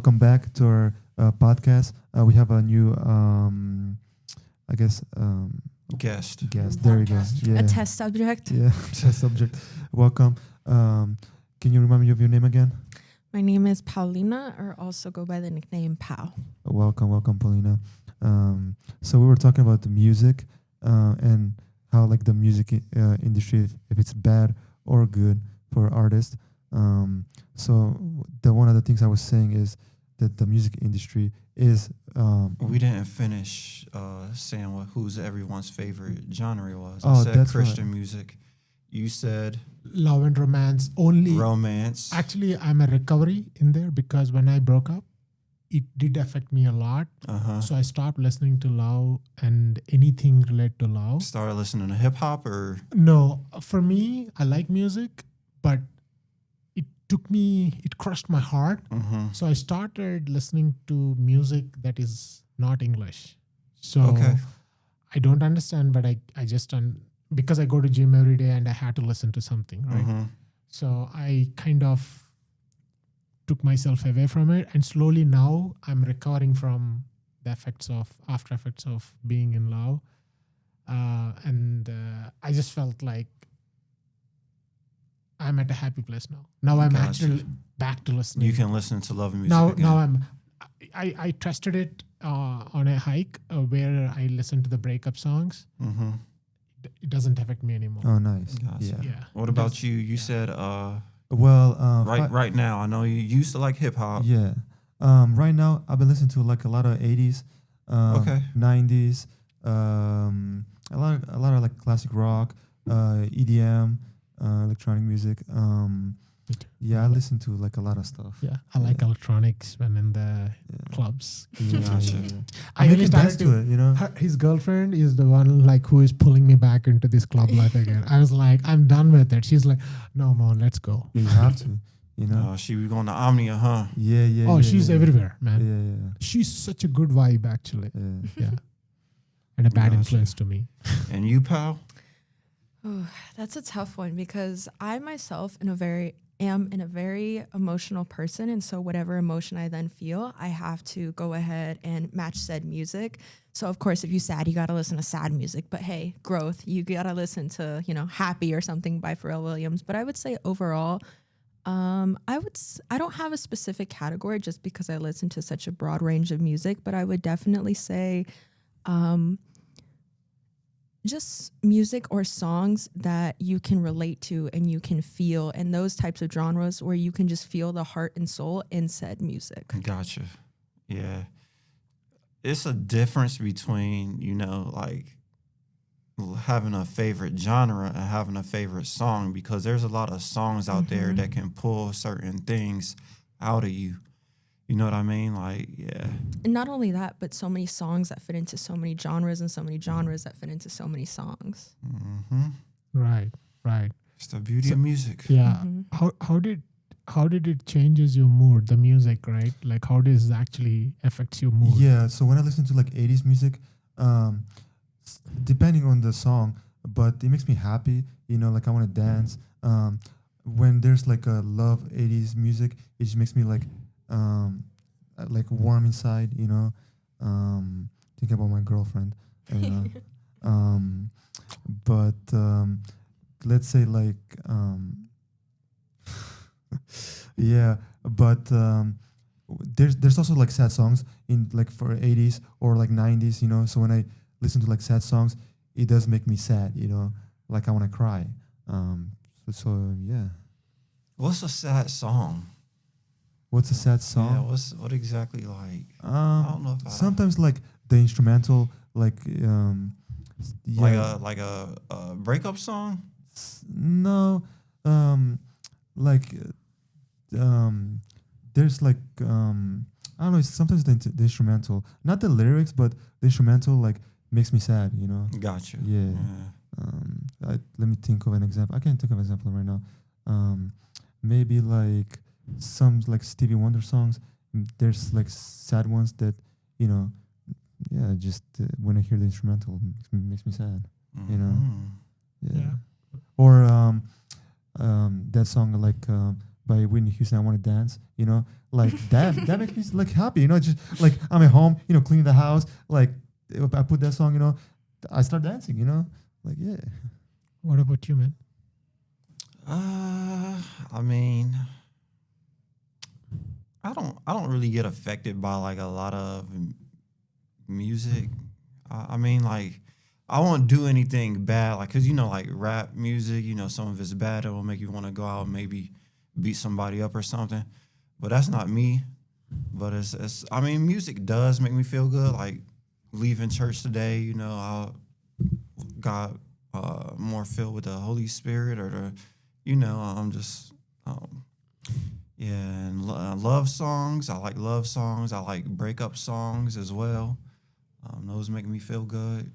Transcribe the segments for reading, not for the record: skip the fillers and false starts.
welcome back to our podcast. We have a new, I guess, Guest. guest. There you go. Yeah, A test subject. yeah, test subject. Welcome. Can you remind me of your name again? My name is Paulina, or also go by the nickname Pau. Welcome, Paulina. So we were talking about the music and how like the music industry, if it's bad or good for artists. So the one of the things I was saying is that the music industry is We didn't finish saying who's everyone's favorite genre was. Oh, I said that's Christian music. You said Love and romance only. romance. Actually, I'm a recovery in there because when I broke up, it did affect me a lot. Uh-huh. So I stopped listening to love and anything related to love. Started listening to hip hop or No, for me, I like music, but it crushed my heart. So I started listening to music that is not English. So Okay. I don't understand, but I just because I go to gym every day and I had to listen to something, right? So I kind of took myself away from it, and slowly now I'm recovering from the after effects of being in love, and I just felt like I'm at a happy place now. Now I'm Gotcha. actually back to listening. You can listen to love music now again. now I tested it on a hike where I listened to the breakup songs. It doesn't affect me anymore. oh nice. Gotcha. Yeah. Yeah. What about you? You said Well, right now. I know you used to like hip hop. Yeah. Right now, I've been listening to like a lot of 80s, Okay. 90s, a lot of like classic rock, EDM, electronic music. Me too. Yeah, I listen to like a lot of stuff. Yeah, I like electronics when in the clubs. Yeah, Gotcha. I I really can dance started to it, you know. His girlfriend is the one like who is pulling me back into this club life again. I was like, I'm done with it. She's like, no more, let's go. You have to, you know. She was going to Omnia, huh? Yeah. Oh, yeah, she's yeah. everywhere, man. Yeah. She's such a good vibe, actually. Yeah. Yeah. And a bad Gotcha. influence to me. And you, pal? Ooh, that's a tough one because I myself am in a very emotional person, and so whatever emotion I then feel, I have to go ahead and match said music. So of course, if you're sad, you gotta listen to sad music. But hey, growth, you gotta listen to Happy or something by Pharrell Williams. But I would say overall, I don't have a specific category just because I listen to such a broad range of music. But I would definitely say, just music or songs that you can relate to and you can feel, and those types of genres where you can just feel the heart and soul in said music. Gotcha. Yeah. It's a difference between, like having a favorite genre and having a favorite song, because there's a lot of songs out there that can pull certain things out of you. You know what I mean? Like, yeah. And not only that, but so many songs that fit into so many genres and so many genres that fit into so many songs. Right. It's the beauty of music. Yeah. How did it changes your mood, the music, right? Like how does it actually affects your mood? Yeah, so when I listen to like 80s music, depending on the song, but it makes me happy, like I want to dance. When there's like a love 80s music, it just makes me like warm inside, think about my girlfriend. But let's say like, yeah, but there's also like sad songs in like for 80s or like 90s, so when I listen to like sad songs, it does make me sad, like I want to cry. So yeah. What's a sad song? What's a sad song? Yeah, what exactly like? I don't know if sometimes like the instrumental, like like a breakup song. No, there's like I don't know. Sometimes the instrumental, not the lyrics, but the instrumental like makes me sad. Gotcha. Yeah. Let me think of an example. I can't think of an example right now. Maybe like some like Stevie Wonder songs. There's like sad ones that just when I hear the instrumental, makes me sad. Yeah. Or that song like by Whitney Houston, I Want to Dance, like that makes me like happy, just like I'm at home, cleaning the house, like if I put that song, I start dancing, like, yeah. What about you, man? I mean, I don't really get affected by like a lot of music. I mean, like, I won't do anything bad, like, cause like rap music, some of it's bad. It will make you want to go out and maybe beat somebody up or something. But that's not me. But it's I mean, music does make me feel good. Like leaving church today, I got more filled with the Holy Spirit, or I'm just yeah, and love songs. I like love songs. I like breakup songs as well. Those make me feel good.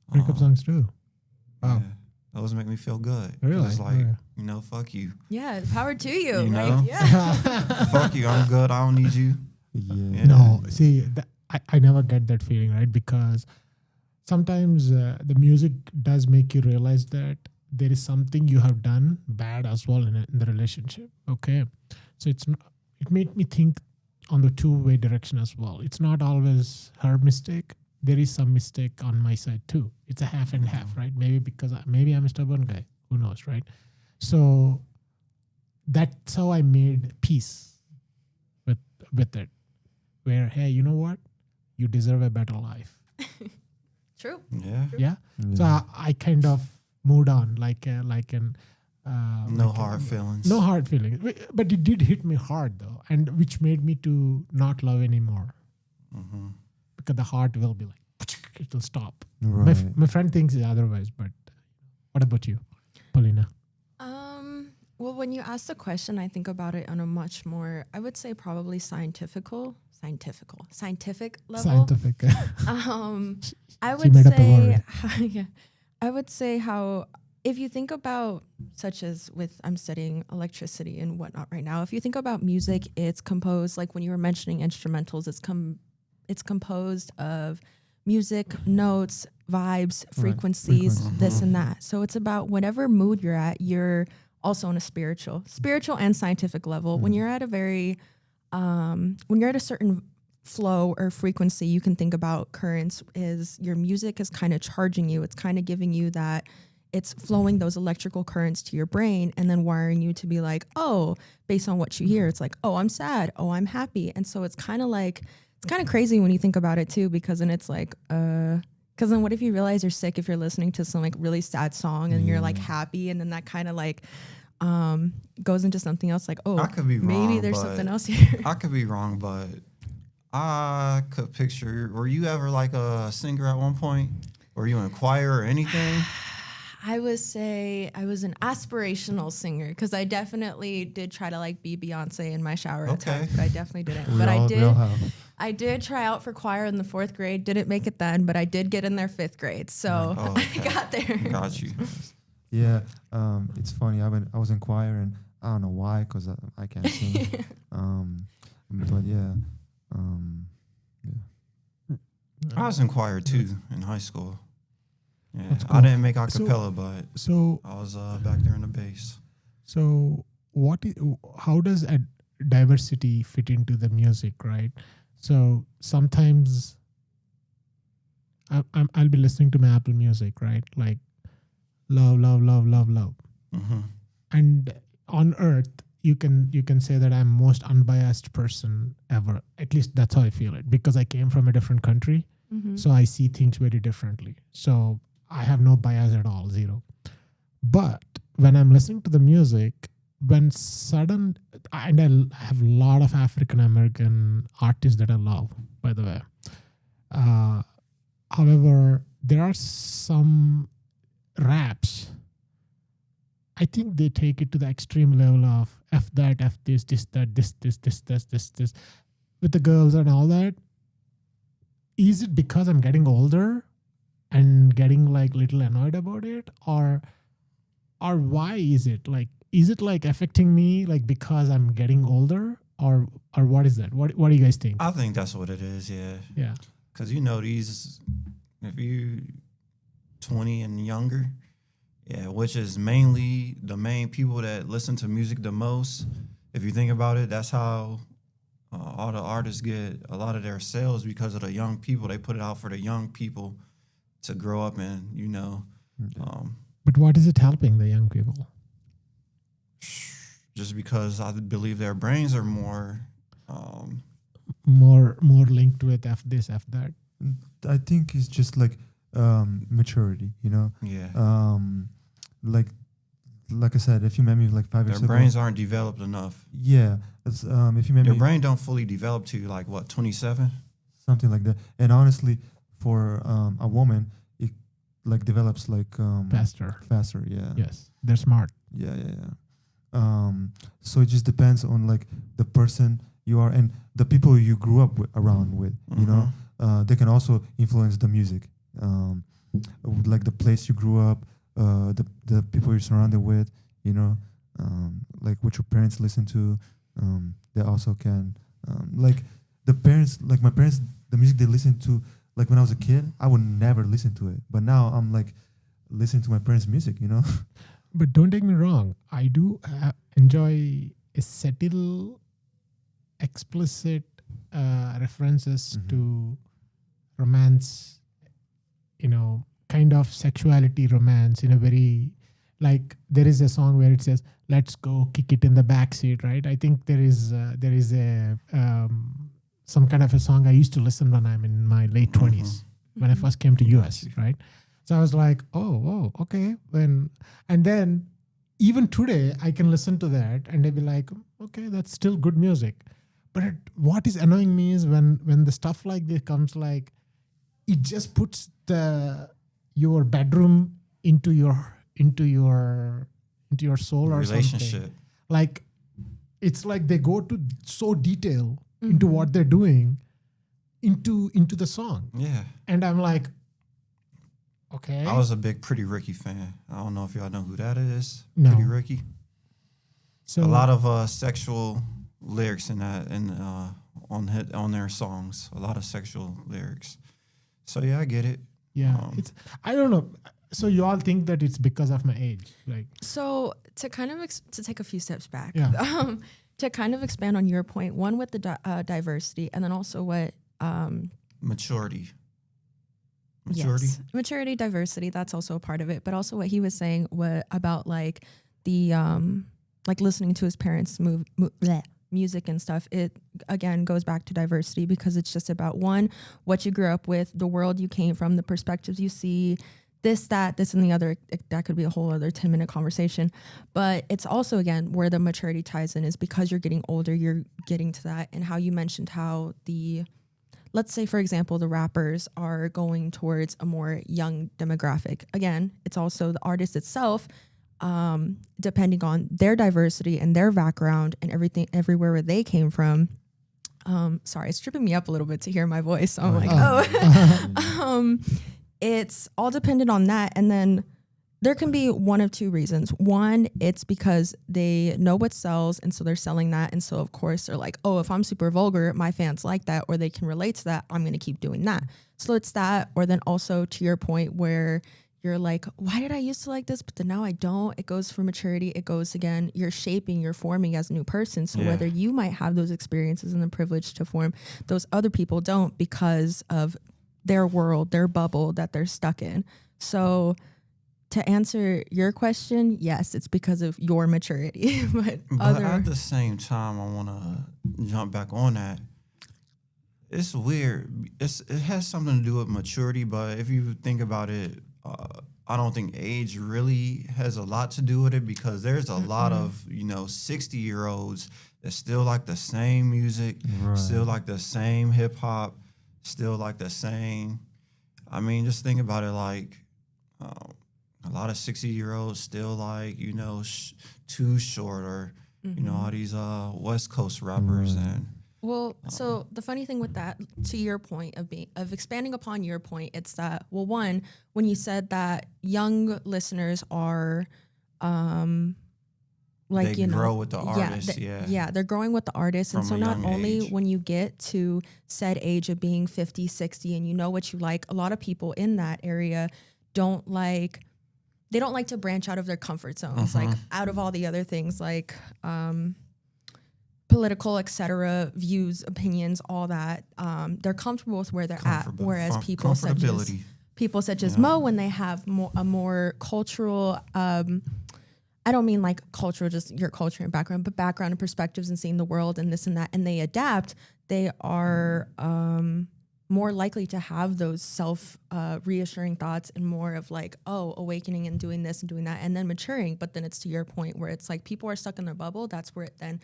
Breakup songs too. Wow. Yeah, those make me feel good. Really? It's like, fuck you. Yeah, power to you. You like, know? yeah. Fuck you. I'm good. I don't need you. Yeah. No, see, I never get that feeling, right? Because sometimes the music does make you realize that there is something you have done bad as well in the relationship. Okay, so it made me think on the two-way direction as well. It's not always her mistake. There is some mistake on my side too. It's a half and half, right? Maybe because maybe I'm a stubborn guy. Who knows, right? So that's how I made peace with it. Where, hey, you know what? You deserve a better life. True. Yeah. Yeah. So I kind of moved on, like an No hard feelings. no hard feelings. But it did hit me hard though, and which made me to not love anymore. Mm-hmm. Because the heart will be like, it will stop. Right. My friend thinks it otherwise, but what about you, Paulina? Well, when you ask the question, I think about it on a much more, I would say probably scientific level. Scientific. I She would made up a say, word. yeah, I would say how, if you think about, such as I'm studying electricity and whatnot right now, if you think about music, it's composed, like when you were mentioning instrumentals, it's composed of music, notes, vibes, frequencies, Frequency. this and that. So it's about whatever mood you're at, you're also on a spiritual and scientific level. When you're at a when you're at a certain flow or frequency, you can think about currents is your music is kind of charging you. It's kind of giving you that, it's flowing those electrical currents to your brain and then wiring you to be like, oh, based on what you hear, it's like, oh, I'm sad. Oh, I'm happy. And so it's kind of crazy when you think about it too, because then it's like, because then what if you realize you're sick if you're listening to some like really sad song and you're like happy, and then that kind of like goes into something else, like, oh, I could be maybe wrong, there's but something else here. I could be wrong, but I could picture. Were you ever like a singer at one point? Were you in choir or anything? I would say I was an aspirational singer, because I definitely did try to like be Beyonce in my shower at times, but I definitely didn't. But I did try out for choir in the 4th grade. Didn't make it then, but I did get in there 5th grade. So I got there. Got you. Yeah, it's funny. I was in choir, and I don't know why, because I can't sing. But yeah, I was in choir too in high school. Yeah, That's cool. I didn't make a cappella, but So I was back there in the bass. So how does a diversity fit into the music, right? So sometimes I'll be listening to my Apple Music, right? Like love, love, love, love, love. Mm-hmm. And on earth, you can say that I'm most unbiased person ever. At least that's how I feel it, because I came from a different country. Mm-hmm. So I see things very differently. So I have no bias at all, zero. But when I'm listening to the music, and I have a lot of African American artists that I love, by the way. However, there are some raps, I think they take it to the extreme level of F that, F this, that, this, with the girls and all that. Is it because I'm getting older and getting like little annoyed about it, or why is it like affecting me like because I'm getting older, or what is that? What do you guys think? I think that's what it is. Yeah. Yeah. Because these, if you 20 and younger, yeah, which is mainly the main people that listen to music the most. if you think about it, that's how all the artists get a lot of their sales because of the young people. They put it out for the young people to grow up and, you know, But what is it helping the young people? just because I believe their brains are more More linked with F this, F that. I think it's just like maturity, you know. yeah. Like I said, if you met me like 5 Their years ago, brains aren't developed enough. yeah. If you met Their me, brain don't fully develop to like what 27. something like that. And honestly, for a woman, it like develops like Faster. faster. Yeah. Yes, they're smart. Yeah. So it just depends on like the person you are and the people you grew up around with. You know, they can also influence the music, like the place you grew up, the people you're surrounded with. You know, like what your parents listen to. They also can like the parents, like my parents, the music they listen to. Like when I was a kid, I would never listen to it, but now I'm like listening to my parents' music. You know. But don't take me wrong. I do enjoy a subtle, explicit references to romance, you know, kind of sexuality romance in a very, like there is a song where it says, let's go kick it in the backseat, right? I think there is a some kind of a song I used to listen when I'm in my late 20s, when I first came to US, right? So I was like, oh, okay. And then even today, I can listen to that and they'd be like, okay, that's still good music. But what is annoying me is when the stuff like this comes, like it just puts your bedroom into your soul or Relationship. something. Like it's like they go to so detail into what they're doing into the song. Yeah. And I'm like, okay. I was a big Pretty Ricky fan. I don't know if y'all know who that is. No. Pretty Ricky. So A lot of sexual lyrics in that, and on their songs. A lot of sexual lyrics. So yeah, I get it. yeah, it's I don't know. So you all think that it's because of my age, like So to kind of to take a few steps back, Yeah. to kind of expand on your point, one with the diversity, and then also what Maturity, yes, maturity, diversity. That's also a part of it, but also what he was saying about like the like listening to his parents music and stuff. It again goes back to diversity because it's just about one, what you grew up with, the world you came from, the perspectives you see. This, and the other, that could be a whole other 10-minute conversation. But it's also, again, where the maturity ties in is because you're getting older, you're getting to that. And how you mentioned how let's say, for example, the rappers are going towards a more young demographic. Again, it's also the artist itself, depending on their diversity and their background and everything, everywhere where they came from. Sorry, it's tripping me up a little bit to hear my voice. So I'm like, it's all dependent on that. And then there can be one of two reasons. One, it's because they know what sells, and so they're selling that. And so, of course, they're like, oh, if I'm super vulgar, my fans like that, or they can relate to that, I'm going to keep doing that. So it's that. Or then also to your point where you're like, why did I used to like this, but then now I don't? It goes for maturity. It goes, again, you're shaping, you're forming as a new person. So whether you might have those experiences and the privilege to form, those other people don't because of their world, their bubble that they're stuck in. So to answer your question, yes, it's because of your maturity. but at the same time, I want to jump back on that. It's weird. It has something to do with maturity, but if you think about it, I don't think age really has a lot to do with it because there's a lot of 60-year-olds that still like the same music, still like the same hip hop. Still like the same. I mean, just think about it like a lot of 60-year-olds still like, Too Short or, all these West Coast rappers. And well, so the funny thing with that, to your point of expanding upon your point, it's that, well, one, when you said that young listeners are like, they grow with the artist, they're growing with the artist. From and so a not young only age. when you get to said age of being 50, 60 and you know what you like, a lot of people in that area don't like to branch out of their comfort zones, like out of all the other things, like political, etc., views, opinions, all that. They're comfortable with where they're at. Whereas people such as Mo, when they have a more cultural, I don't mean like cultural, just your culture and background, but background and perspectives and seeing the world and this and that, and they adapt, they are more likely to have those reassuring thoughts and more of like, oh, awakening and doing this and doing that, and then maturing. But then it's to your point where it's like people are stuck in their bubble. That's where it then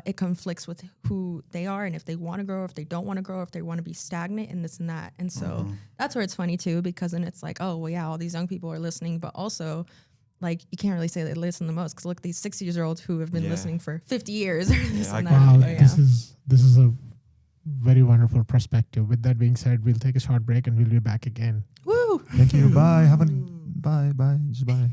it conflicts with who they are and if they want to grow, if they don't want to grow, if they want to be stagnant and this and that. And so that's where it's funny too, because then it's like, oh, well, yeah, all these young people are listening, but also like you can't really say they listen the most because look, these 60-year-olds who have been listening for 50 years or this and that. Wow, this is a very wonderful perspective. With that being said, we'll take a short break and we'll be back again. Woo! Thank you. Bye. Bye. Just bye.